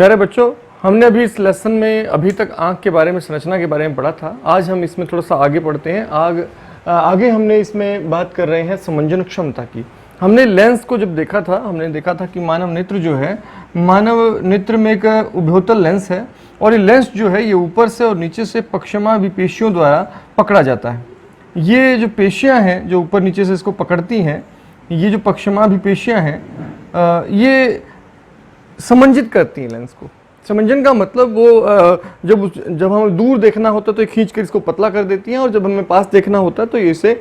प्यारे बच्चों, हमने अभी इस लेसन में अभी तक आँख के बारे में, संरचना के बारे में पढ़ा था। आज हम इसमें थोड़ा सा आगे पढ़ते हैं। आगे हमने इसमें बात कर रहे हैं समंजन क्षमता की। हमने लेंस को जब देखा था, हमने देखा था कि मानव नेत्र जो है, मानव नेत्र में एक उभयोतल लेंस है और ये लेंस जो है ये ऊपर से और नीचे से पक्षमा विपेशियों द्वारा पकड़ा जाता है। ये जो पेशियाँ हैं जो ऊपर नीचे से इसको पकड़ती हैं, ये जो पक्षमा विपेशियाँ हैं ये समंजित करती हैं लेंस को। समंजन का मतलब वो जब हमें दूर देखना होता है तो खींच कर इसको पतला कर देती हैं और जब हमें पास देखना होता है तो ये इसे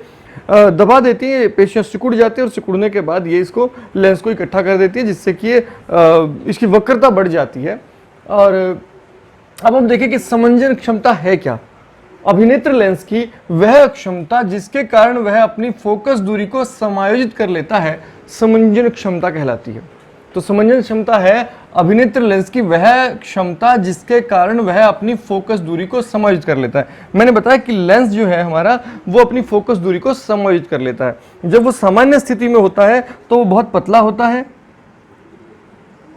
दबा देती है। पेशियाँ सिकुड़ जाती है और सिकुड़ने के बाद ये इसको लेंस को इकट्ठा कर देती है, जिससे कि इसकी वक्रता बढ़ जाती है। और अब हम देखें कि समंजन क्षमता है क्या। अभिनेत्र लेंस की वह क्षमता जिसके कारण वह अपनी फोकस दूरी को समायोजित कर लेता है, समंजन क्षमता कहलाती है। तो समंजन क्षमता है अभिनेत्र लेंस की वह क्षमता जिसके कारण वह अपनी फोकस दूरी को समायोजित कर लेता है। मैंने बताया कि लेंस जो है हमारा, वो अपनी फोकस दूरी को समायोजित कर लेता है। जब वो सामान्य स्थिति में होता है तो वो बहुत पतला होता है,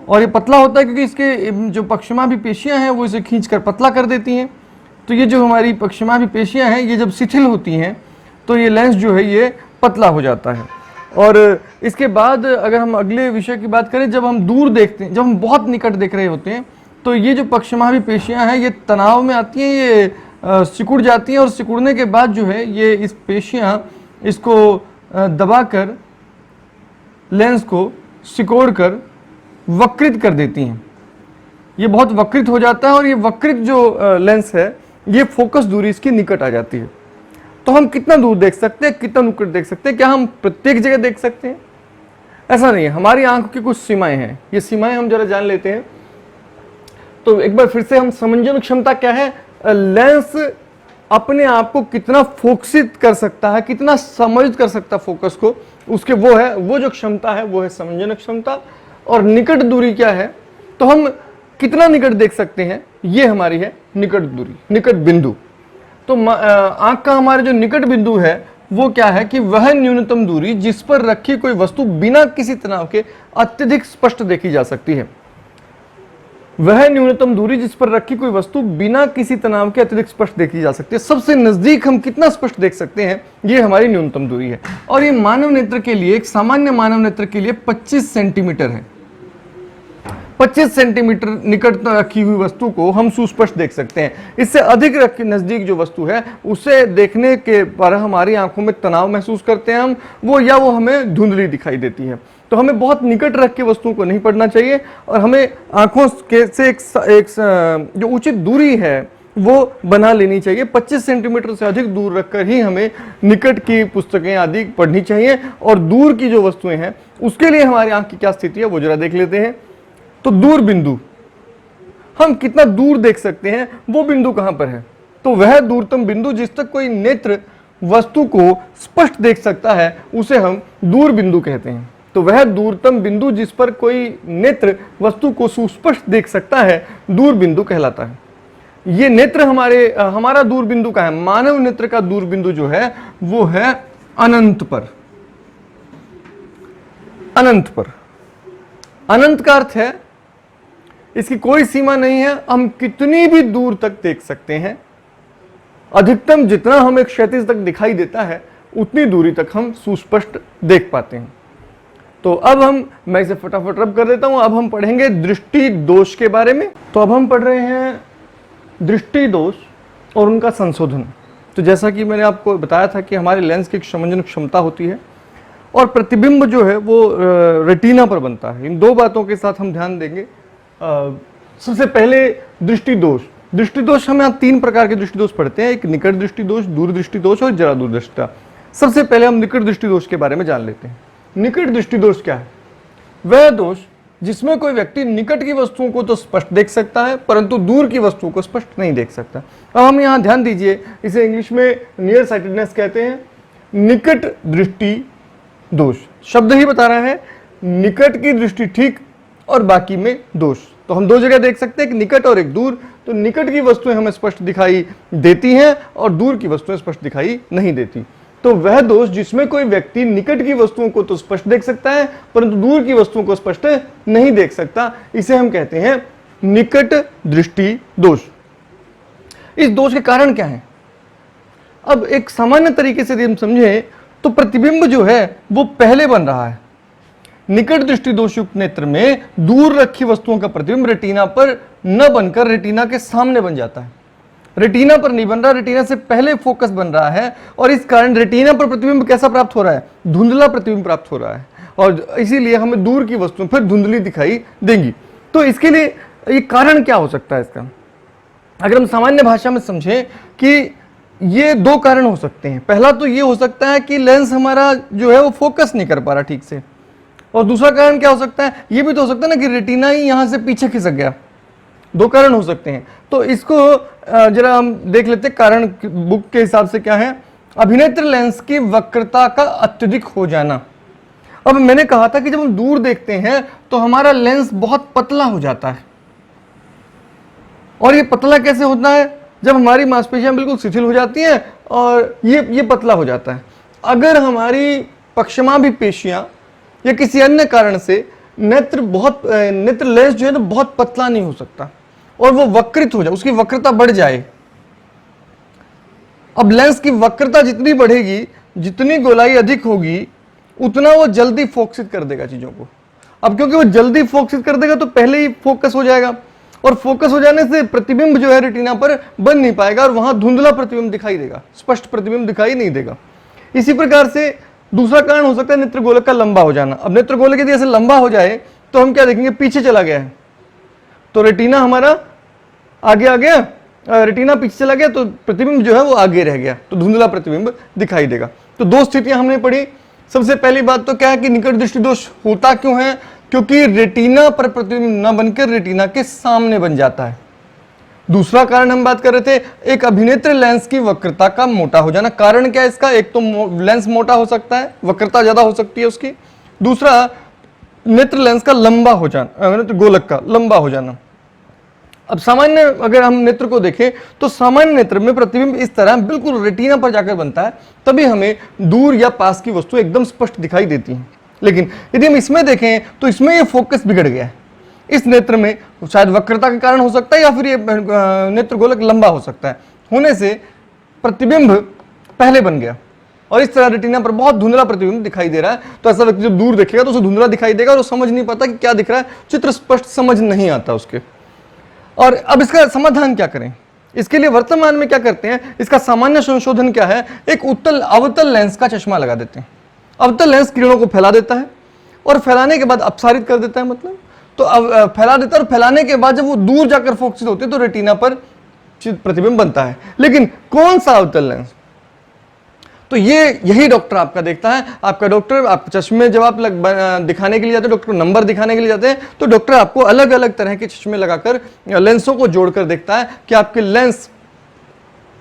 और ये पतला होता है क्योंकि इसके जो पक्षमा विपेशियां हैं वो इसे खींचकर पतला कर देती हैं। तो ये जो हमारी पक्षमा विपेशियां हैं ये जब शिथिल होती हैं तो ये लेंस जो है ये पतला हो जाता है। और इसके बाद अगर हम अगले विषय की बात करें, जब हम दूर देखते हैं, जब हम बहुत निकट देख रहे होते हैं तो ये जो पक्षमा विपेशियां हैं ये तनाव में आती हैं, ये सिकुड़ जाती हैं और सिकुड़ने के बाद जो है ये इस पेशियां इसको दबाकर लेंस को सिकोड़कर वक्रित कर देती हैं। ये बहुत वक्रित हो जाता है और ये वक्रित जो लेंस है ये फोकस दूरी इसकी निकट आ जाती है। तो हम कितना दूर देख सकते हैं, कितना निकट देख सकते हैं? क्या हम प्रत्येक जगह देख सकते हैं? ऐसा नहीं है। हमारी आंखों की कुछ सीमाएं हैं, ये सीमाएं हम जरा जान लेते हैं। तो एक बार फिर से हम समंजन क्षमता क्या है, लेंस अपने आप को कितना फोकसित कर सकता है, कितना समायोजित कर सकता है फोकस को, उसके वो जो क्षमता है वो है समंजन क्षमता। और निकट दूरी क्या है, तो हम कितना निकट देख सकते हैं, ये हमारी है निकट दूरी, निकट बिंदु। तो आंख का हमारे जो निकट बिंदु है वो क्या है कि वह न्यूनतम दूरी जिस पर रखी कोई वस्तु बिना किसी तनाव के अत्यधिक स्पष्ट देखी जा सकती है। वह न्यूनतम दूरी जिस पर रखी कोई वस्तु बिना किसी तनाव के अत्यधिक स्पष्ट देखी जा सकती है। सबसे नजदीक हम कितना स्पष्ट देख सकते हैं, ये हमारी न्यूनतम दूरी है। और ये मानव नेत्र के लिए, एक सामान्य मानव नेत्र के लिए 25 सेंटीमीटर है। 25 सेंटीमीटर निकट रखी हुई वस्तु को हम सुस्पष्ट देख सकते हैं। इससे अधिक नजदीक जो वस्तु है उसे देखने के पर हमारी आंखों में तनाव महसूस करते हैं हम, वो हमें धुंधली दिखाई देती है। तो हमें बहुत निकट रख के वस्तुओं को नहीं पढ़ना चाहिए और हमें आंखों के से एक जो उचित दूरी है वो बना लेनी चाहिए। 25 सेंटीमीटर से अधिक दूर रखकर ही हमें निकट की पुस्तकें आदि पढ़नी चाहिए। और दूर की जो वस्तुएं हैं उसके लिए हमारी आंख की क्या स्थिति है वो जरा देख लेते हैं। तो दूर बिंदु, हम कितना दूर देख सकते हैं, वो बिंदु कहां पर है, तो वह दूरतम बिंदु जिस तक कोई नेत्र वस्तु को स्पष्ट देख सकता है उसे हम दूर बिंदु कहते हैं। तो वह दूरतम बिंदु जिस पर कोई नेत्र वस्तु को सुस्पष्ट देख सकता है दूर बिंदु कहलाता है। ये नेत्र हमारा दूर बिंदु का है। मानव नेत्र का दूर बिंदु जो है वो है अनंत पर। अनंत पर, अनंत का अर्थ है इसकी कोई सीमा नहीं है, हम कितनी भी दूर तक देख सकते हैं। अधिकतम जितना हमें क्षैतिज तक दिखाई देता है उतनी दूरी तक हम सुस्पष्ट देख पाते हैं। तो अब मैं इसे फटाफट रब कर देता हूं। अब हम पढ़ेंगे दृष्टि दोष के बारे में। तो अब हम पढ़ रहे हैं दृष्टि दोष और उनका संशोधन। तो जैसा कि मैंने आपको बताया था कि हमारे लेंस की एक समंजन क्षमता होती है और प्रतिबिंब जो है वो रेटिना पर बनता है। इन दो बातों के साथ हम ध्यान देंगे। सबसे पहले दृष्टि दोष। दृष्टि दोष हम यहाँ 3 प्रकार के दृष्टि दोष पढ़ते हैं, एक निकट दृष्टि दोष, दूर दृष्टि दोष और जरा दूर दृष्टा। सबसे पहले हम निकट दृष्टि दोष के बारे में जान लेते हैं। निकट दृष्टि दोष क्या है? वह दोष जिसमें कोई व्यक्ति निकट की वस्तुओं को तो स्पष्ट देख सकता है परंतु दूर की वस्तुओं को स्पष्ट नहीं देख सकता। अब हम यहाँ ध्यान दीजिए, इसे इंग्लिश में नियर साइटेडनेस कहते हैं। निकट दृष्टि दोष शब्द ही बता रहा है, निकट की दृष्टि ठीक और बाकी में दोष। तो हम 2 जगह देख सकते हैं, एक निकट और एक दूर। तो निकट की वस्तुएं हमें स्पष्ट दिखाई देती हैं और दूर की वस्तुएं स्पष्ट दिखाई नहीं देती। तो वह दोष जिसमें कोई व्यक्ति निकट की वस्तुओं को तो स्पष्ट देख सकता है परंतु दूर की वस्तुओं को स्पष्ट नहीं देख सकता, इसे हम कहते हैं निकट दृष्टि दोष। इस दोष के कारण क्या है? अब एक सामान्य तरीके से यदि हम समझें तो प्रतिबिंब जो है वो पहले बन रहा है। निकट दृष्टि दोष युक्त नेत्र में दूर रखी वस्तुओं का प्रतिबिंब रेटिना पर न बनकर रेटिना के सामने बन जाता है। रेटिना पर नहीं बन रहा, रेटिना से पहले फोकस बन रहा है, और इस कारण रेटिना पर प्रतिबिंब कैसा प्राप्त हो रहा है? धुंधला प्रतिबिंब प्राप्त हो रहा है, और इसीलिए हमें दूर की वस्तुएं फिर धुंधली दिखाई देंगी। तो इसके लिए ये कारण क्या हो सकता है इसका? अगर हम सामान्य भाषा में समझें कि ये दो कारण हो सकते हैं। पहला तो ये हो सकता है कि लेंस हमारा जो है वो फोकस नहीं कर पा रहा ठीक से, और दूसरा कारण क्या हो सकता है? ये भी तो हो सकता है ना कि रेटिना ही यहां से पीछे खिसक गया। दो कारण हो सकते हैं। तो इसको जरा हम देख लेते हैं कारण बुक के हिसाब से क्या है। अभिनेत्र लेंस की वक्रता का अत्यधिक हो जाना। अब मैंने कहा था कि जब हम दूर देखते हैं तो हमारा लेंस बहुत पतला हो जाता है, और ये पतला कैसे होता है? जब हमारी मांसपेशियां बिल्कुल शिथिल हो जाती हैं और ये पतला हो जाता है। अगर हमारी पक्षमाभि पेशियां या किसी अन्य कारण से नेत्र लेंस जो है ना बहुत पतला नहीं हो सकता और वो वक्रित हो जाए, उसकी वक्रता बढ़ जाए। अब लेंस की वक्रता जितनी बढ़ेगी, जितनी गोलाई अधिक होगी, उतना वो जल्दी फोकसित कर देगा चीजों को। अब क्योंकि वो जल्दी फोकसित कर देगा तो पहले ही फोकस हो जाएगा, और फोकस हो जाने से प्रतिबिंब जो है रेटिना पर बन नहीं पाएगा और वहां धुंधला प्रतिबिंब दिखाई देगा, स्पष्ट प्रतिबिंब दिखाई नहीं देगा। इसी प्रकार से दूसरा कारण हो सकता है नेत्रगोलक का लंबा हो जाना। अब नेत्रगोलक यदि ऐसे लंबा हो जाए तो हम क्या देखेंगे? पीछे चला गया है, तो रेटिना हमारा आगे आ गया, रेटिना पीछे चला गया तो प्रतिबिंब जो है वो आगे रह गया, तो धुंधला प्रतिबिंब दिखाई देगा। तो दो स्थितियां हमने पढ़ी। सबसे पहली बात तो क्या है कि निकट दृष्टि दोष होता क्यों है? क्योंकि रेटिना पर प्रतिबिंब न बनकर रेटिना के सामने बन जाता है। दूसरा कारण हम बात कर रहे थे, एक अभिनेत्र लेंस की वक्रता का मोटा हो जाना। कारण क्या है इसका? एक तो लेंस मोटा हो सकता है, वक्रता ज्यादा हो सकती है उसकी। दूसरा नेत्र लेंस का लंबा हो जाना, गोलक का लंबा हो जाना। अब सामान्य अगर हम नेत्र को देखें तो सामान्य नेत्र में प्रतिबिंब इस तरह बिल्कुल रेटिना पर जाकर बनता है, तभी हमें दूर या पास की वस्तु एकदम स्पष्ट दिखाई देती हैं। लेकिन यदि हम इसमें देखें तो इसमें ये फोकस बिगड़ गया है। इस नेत्र में शायद वक्रता के कारण हो सकता है, या फिर ये नेत्र गोलक लंबा हो सकता है, होने से प्रतिबिंब पहले बन गया और इस तरह रेटिना पर बहुत धुंधला प्रतिबिंब दिखाई दे रहा है। तो ऐसा व्यक्ति जब दूर देखेगा तो उसे धुंधला दिखाई देगा और वो समझ नहीं पाता कि क्या दिख रहा है, चित्र स्पष्ट समझ नहीं आता उसके। और अब इसका समाधान क्या करें? इसके लिए वर्तमान में क्या करते हैं, इसका सामान्य संशोधन क्या है? एक अवतल लेंस का चश्मा लगा देते हैं। अवतल लेंस किरणों को फैला देता है और फैलाने के बाद अपसारित कर देता है, मतलब तो अब फैला देता है, और फैलाने के बाद जब वो दूर जाकर फोकसित होते हैं तो रेटिना पर प्रतिबिंब बनता है। लेकिन कौन सा अवतल लेंस? तो यही डॉक्टर आपका देखता है। आपका डॉक्टर, आप चश्मे जब आप दिखाने के लिए जाते हैं, डॉक्टर को नंबर दिखाने के लिए जाते हैं, तो डॉक्टर आपको अलग अलग तरह के चश्मे लगाकर लेंसों को जोड़कर देखता है कि आपके लेंस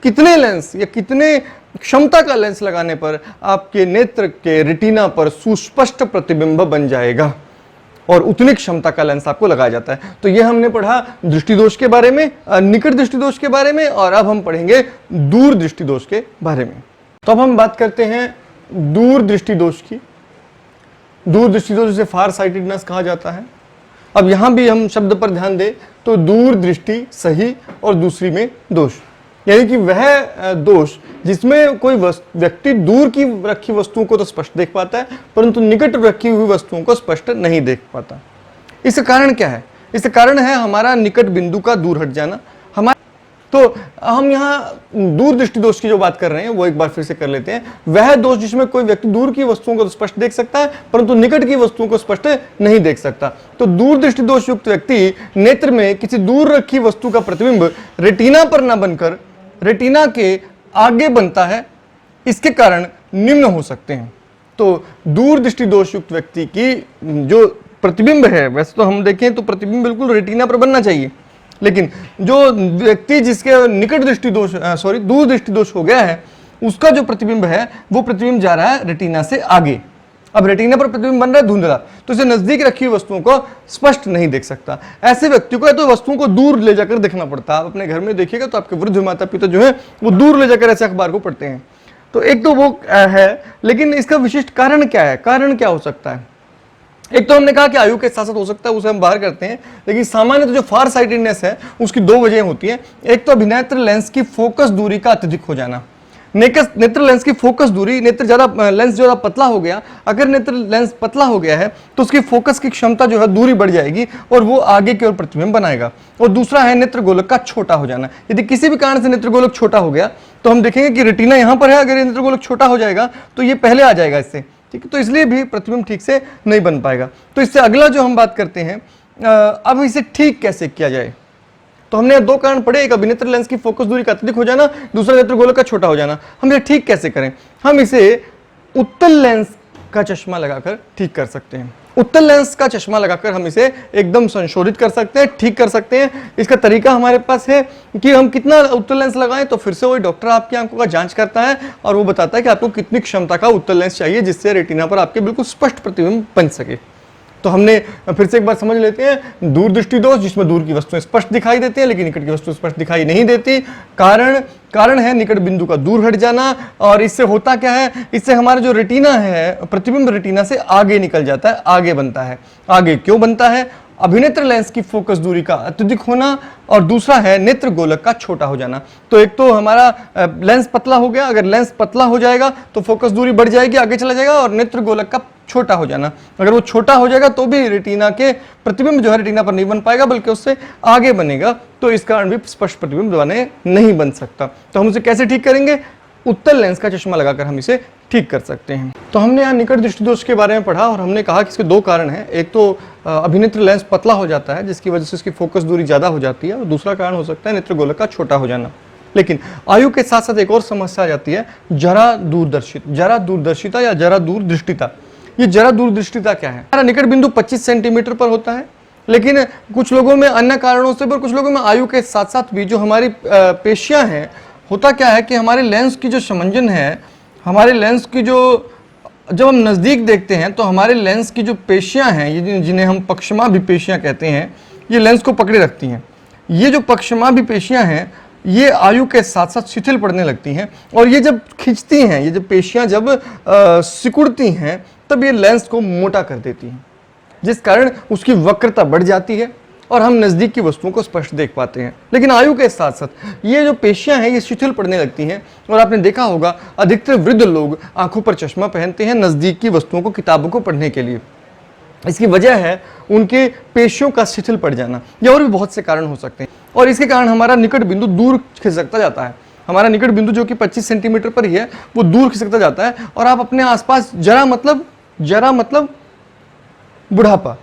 कितने क्षमता का लेंस लगाने पर आपके नेत्र के रेटिना पर सुस्पष्ट प्रतिबिंब बन जाएगा, और उतनी क्षमता का लेंस आपको लगाया जाता है। तो ये हमने पढ़ा दृष्टि दोष के बारे में, निकट दृष्टि दोष के बारे में, और अब हम पढ़ेंगे दूर दृष्टि दोष के बारे में। तो अब हम बात करते हैं दूर दृष्टि दोष की। दूर दृष्टि दोष जिसे फार साइटेडनेस कहा जाता है। अब यहां भी हम शब्द पर ध्यान दें तो दूर दृष्टि सही और दूसरी में दोष, यानी कि वह दोष जिसमें कोई व्यक्ति दूर की रखी वस्तुओं को तो स्पष्ट देख पाता है परंतु निकट रखी हुई वस्तुओं को स्पष्ट नहीं देख पाता। इसका कारण क्या है? इसका कारण है हमारा निकट बिंदु का दूर हट जाना। तो हम यहाँ दूर दृष्टि दोष की जो बात कर रहे हैं वो एक बार फिर से कर लेते हैं। वह दोष जिसमें कोई व्यक्ति दूर की वस्तुओं को तो स्पष्ट देख सकता है परंतु निकट की वस्तुओं को स्पष्ट नहीं देख सकता। तो दूर दृष्टि दोष युक्त व्यक्ति नेत्र में किसी दूर रखी वस्तु का प्रतिबिंब रेटिना पर न बनकर रेटिना के आगे बनता है। इसके कारण निम्न हो सकते हैं। तो दूर दृष्टि दोष युक्त व्यक्ति की जो प्रतिबिंब है, वैसे तो हम देखें तो प्रतिबिंब बिल्कुल रेटिना पर बनना चाहिए, लेकिन जो व्यक्ति जिसके निकट दृष्टि दोष दूर दृष्टि दोष हो गया है, उसका जो प्रतिबिंब है वो प्रतिबिंब जा रहा है रेटिना से आगे। अब रेटिना पर प्रतिबिंब बन रहा है धुंधला, तो इसे नजदीक रखी हुई वस्तुओं को स्पष्ट नहीं देख सकता। ऐसे व्यक्ति को तो वस्तुओं को दूर ले जाकर देखना पड़ता है। आप अपने घर में देखिएगा तो आपके वृद्ध माता पिता जो है वो दूर ले जाकर ऐसे अखबार को पढ़ते हैं। तो एक तो वो है, लेकिन इसका विशिष्ट कारण क्या है? कारण क्या हो सकता है? एक तो हमने कहा कि आयु के साथ साथ हो सकता है, उसे हम बाहर करते हैं, लेकिन सामान्य तो जो फार साइटेडनेस है उसकी दो वजह होती है। एक तो अभिनेत्र लेंस की फोकस दूरी का अत्यधिक हो जाना। नेत्र लेंस की फोकस दूरी, नेत्र ज्यादा लेंस ज्यादा पतला हो गया, अगर नेत्र लेंस पतला हो गया है तो उसकी फोकस की क्षमता जो है दूरी बढ़ जाएगी और वो आगे की ओर प्रतिबिंब बनाएगा। और दूसरा है नेत्र गोलक का छोटा हो जाना। यदि किसी भी कारण से नेत्र गोलक छोटा हो गया तो हम देखेंगे कि रेटिना यहां पर है, अगर ये नेत्र गोलक छोटा हो जाएगा तो ये पहले आ जाएगा इससे, ठीक है, तो इसलिए भी प्रतिबिंब ठीक से नहीं बन पाएगा। तो इससे अगला जो हम बात करते हैं, अब इसे ठीक कैसे किया जाए। तो हमने दो कारण पढ़े, एक अभिनेत्र लेंस की फोकस दूरी का अत्यधिक हो जाना, दूसरा नेत्र गोलक का छोटा हो जाना। हम इसे ठीक कैसे करें? हम इसे उत्तल लेंस का चश्मा लगाकर ठीक कर सकते हैं। उत्तल लेंस का चश्मा लगाकर हम इसे एकदम संशोधित कर सकते हैं, ठीक कर सकते हैं। इसका तरीका हमारे पास है कि हम कितना उत्तल लेंस लगाएं, तो फिर से वही डॉक्टर आपकी आंखों का जांच करता है और वो बताता है कि आपको कितनी क्षमता का उत्तल लेंस चाहिए जिससे रेटिना पर आपके बिल्कुल स्पष्ट प्रतिबिंब बन सके। तो हमने फिर से एक बार समझ लेते हैं, दूरदृष्टि दोष जिसमें दूर की वस्तुएं स्पष्ट दिखाई देती हैं लेकिन निकट की वस्तु स्पष्ट दिखाई नहीं देती। कारण है निकट बिंदु का दूर हट जाना। और इससे होता क्या है, इससे हमारा जो रेटिना है, प्रतिबिंब रेटिना से आगे निकल जाता है, आगे बनता है। आगे क्यों बनता है? अभिनेत्र लेंस की फोकस दूरी का अत्यधिक होना और दूसरा है नेत्र गोलक का छोटा हो जाना। तो एक तो हमारा लेंस पतला हो गया, अगर लेंस पतला हो जाएगा तो फोकस दूरी बढ़ जाएगी, आगे चला जाएगा, और नेत्र गोलक का छोटा हो जाना, अगर वो छोटा हो जाएगा तो भी रेटिना के प्रतिबिंब जो है रेटिना पर नहीं बन पाएगा बल्कि उससे आगे बनेगा, तो इस कारण भी स्पष्ट प्रतिबिंब दोबारा नहीं बन सकता। तो हम उसे कैसे ठीक करेंगे? उत्तल लेंस का चश्मा लगाकर हम इसे ठीक कर सकते हैं। तो हमने यहाँ निकट दृष्टि दोष के बारे में पढ़ा और हमने कहा कि इसके दो कारण हैं। एक तो अभिनेत्र लेंस पतला हो जाता है जिसकी वजह से इसकी फोकस दूरी ज्यादा हो जाती है, और दूसरा कारण हो सकता है नेत्र गोलक का छोटा हो जाना। लेकिन आयु के साथ साथ एक और समस्या आ जाती है, जरा दूरदर्शिता या जरा दूरदृष्टिता। ये जरा दूरदृष्टिता क्या है? हमारा निकट बिंदु 25 सेंटीमीटर पर होता है, लेकिन कुछ लोगों में अन्य कारणों से, पर कुछ लोगों में आयु के साथ साथ भी जो हमारी पेशियां हैं, होता क्या है कि हमारे लेंस की जो समंजन है, हमारे लेंस की जो, जब हम नज़दीक देखते हैं तो हमारे लेंस की जो पेशियां हैं, ये जिन्हें हम पक्षमाभि पेशियां कहते हैं, ये लेंस को पकड़े रखती हैं। ये जो पक्षमाभि पेशियां हैं ये आयु के साथ साथ शिथिल पड़ने लगती हैं, और ये जब खिंचती हैं, ये जब पेशियां जब सिकुड़ती हैं तब ये लेंस को मोटा कर देती हैं, जिस कारण उसकी वक्रता बढ़ जाती है और हम नज़दीक की वस्तुओं को स्पष्ट देख पाते हैं। लेकिन आयु के साथ साथ ये जो पेशियां हैं ये शिथिल पड़ने लगती हैं, और आपने देखा होगा अधिकतर वृद्ध लोग आंखों पर चश्मा पहनते हैं नज़दीक की वस्तुओं को, किताबों को पढ़ने के लिए। इसकी वजह है उनके पेशियों का शिथिल पड़ जाना, या और भी बहुत से कारण हो सकते हैं। और इसके कारण हमारा निकट बिंदु दूर खिसकता जाता है। हमारा निकट बिंदु जो कि 25 सेंटीमीटर पर ही है वो दूर खिसकता जाता है, और आप अपने आसपास जरा मतलब बुढ़ापा,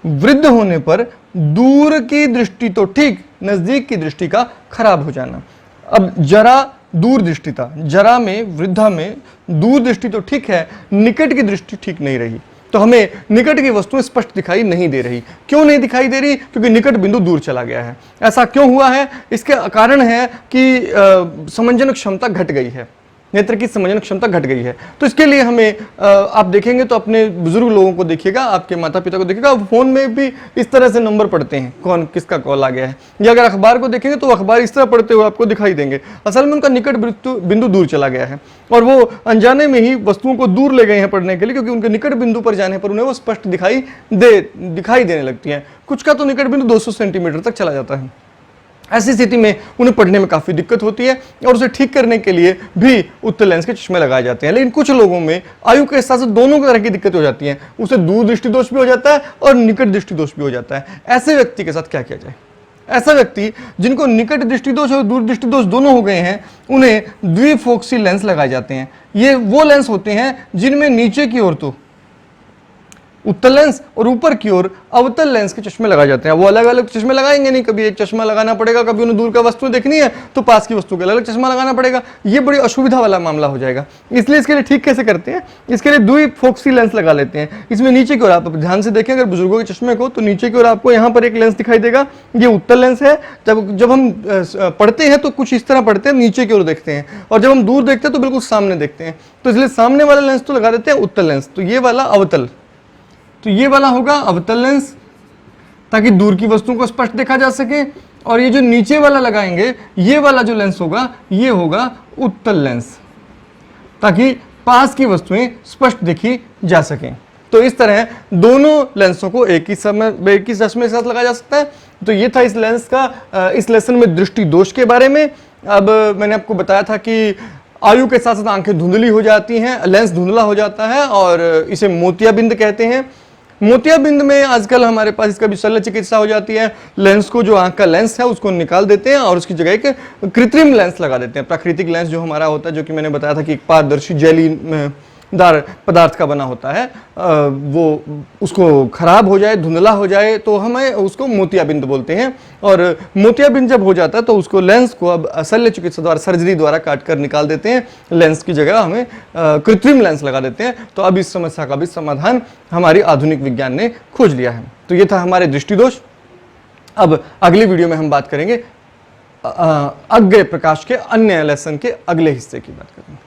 वृद्ध होने पर दूर की दृष्टि तो ठीक, नजदीक की दृष्टि का खराब हो जाना। अब जरा दूरदृष्टिता, जरा में, वृद्धा में दूर दृष्टि तो ठीक है, निकट की दृष्टि ठीक नहीं रही, तो हमें निकट की वस्तुएं स्पष्ट दिखाई नहीं दे रही। क्यों नहीं दिखाई दे रही? क्योंकि निकट बिंदु दूर चला गया है। ऐसा क्यों हुआ है? इसके कारण है कि समंजन क्षमता घट गई है, नेत्र की समंजन क्षमता घट गई है। तो इसके लिए हमें आप देखेंगे तो अपने बुजुर्ग लोगों को देखिएगा, आपके माता पिता को देखिएगा, फोन में भी इस तरह से नंबर पढ़ते हैं, कौन किसका कॉल आ गया है, या अगर अखबार को देखेंगे तो अखबार इस तरह पढ़ते हुए आपको दिखाई देंगे। असल में उनका निकट बिंदु दूर चला गया है और वो अनजाने में ही वस्तुओं को दूर ले गए हैं पढ़ने के लिए, क्योंकि उनके निकट बिंदु पर जाने पर उन्हें वो स्पष्ट दिखाई देने लगती है। कुछ का तो निकट बिंदु 200 सेंटीमीटर तक चला जाता है। ऐसी स्थिति में उन्हें पढ़ने में काफ़ी दिक्कत होती है, और उसे ठीक करने के लिए भी उत्तल लेंस के चश्मे लगाए जाते हैं। लेकिन कुछ लोगों में आयु के साथ साथ दोनों तरह की दिक्कत हो जाती है, उसे दूर दृष्टि दोष भी हो जाता है और निकट दृष्टि दोष भी हो जाता है। ऐसे व्यक्ति के साथ क्या किया जाए? ऐसा व्यक्ति जिनको निकट दृष्टि दोष और दूर दृष्टि दोष दोनों हो गए हैं, उन्हें द्विफोक्सी लेंस लगाए जाते हैं। ये वो लेंस होते हैं जिनमें नीचे की ओर तो उत्तल लेंस और ऊपर की ओर अवतल लेंस के चश्मे लगाए जाते हैं। वो अलग अलग चश्मे लगाएंगे नहीं, कभी एक चश्मा लगाना पड़ेगा, कभी उन्हें दूर का वस्तु देखनी है तो पास की वस्तु के अलग चश्मा लगाना पड़ेगा। ये बड़ी असुविधा वाला मामला हो जाएगा। इसलिए इसके लिए ठीक कैसे करते हैं? इसके लिए द्विफोक्सी लेंस लगा लेते हैं। इसमें नीचे की ओर आप ध्यान से देखें, अगर बुजुर्गों के चश्मे को, तो नीचे की ओर आपको यहाँ पर एक लेंस दिखाई देगा, ये उत्तल लेंस है। जब हम पढ़ते हैं तो कुछ इस तरह पढ़ते हैं, नीचे की ओर देखते हैं, और जब हम दूर देखते हैं तो बिल्कुल सामने देखते हैं। तो इसलिए सामने वाला लेंस तो लगा देते हैं उत्तल लेंस, तो ये वाला अवतल, तो ये वाला होगा अवतल लेंस, ताकि दूर की वस्तुओं को स्पष्ट देखा जा सके। और ये जो नीचे वाला लगाएंगे, ये वाला जो लेंस होगा, ये होगा उत्तल लेंस, ताकि पास की वस्तुएं स्पष्ट देखी जा सकें। तो इस तरह दोनों लेंसों को एक ही चश्मे के साथ लगाया जा सकता है। तो ये था इस लेंस का इस लेसन में दृष्टि दोष के बारे में। अब मैंने आपको बताया था कि आयु के साथ साथ आंखें धुंधली हो जाती हैं, लेंस धुंधला हो जाता है और इसे मोतियाबिंद कहते हैं। मोतियाबिंद में आजकल हमारे पास इसका भी शल्य चिकित्सा हो जाती है। लेंस को, जो आंख का लेंस है, उसको निकाल देते हैं और उसकी जगह एक कृत्रिम लेंस लगा देते हैं। प्राकृतिक लेंस जो हमारा होता है, जो कि मैंने बताया था कि एक पारदर्शी जेली दार पदार्थ का बना होता है, वो उसको खराब हो जाए, धुंधला हो जाए तो हमें उसको मोतियाबिंद बोलते हैं। और मोतियाबिंद जब हो जाता है तो उसको लेंस को अब शल्य चिकित्सा द्वारा, सर्जरी द्वारा काट कर निकाल देते हैं। लेंस की जगह हमें कृत्रिम लेंस लगा देते हैं। तो अब इस समस्या का भी समाधान हमारी आधुनिक विज्ञान ने खोज लिया है। तो ये था हमारे दृष्टिदोष। अब अगली वीडियो में हम बात करेंगे अज्ञेय प्रकाश के अन्य लेसन के अगले हिस्से की बात करेंगे।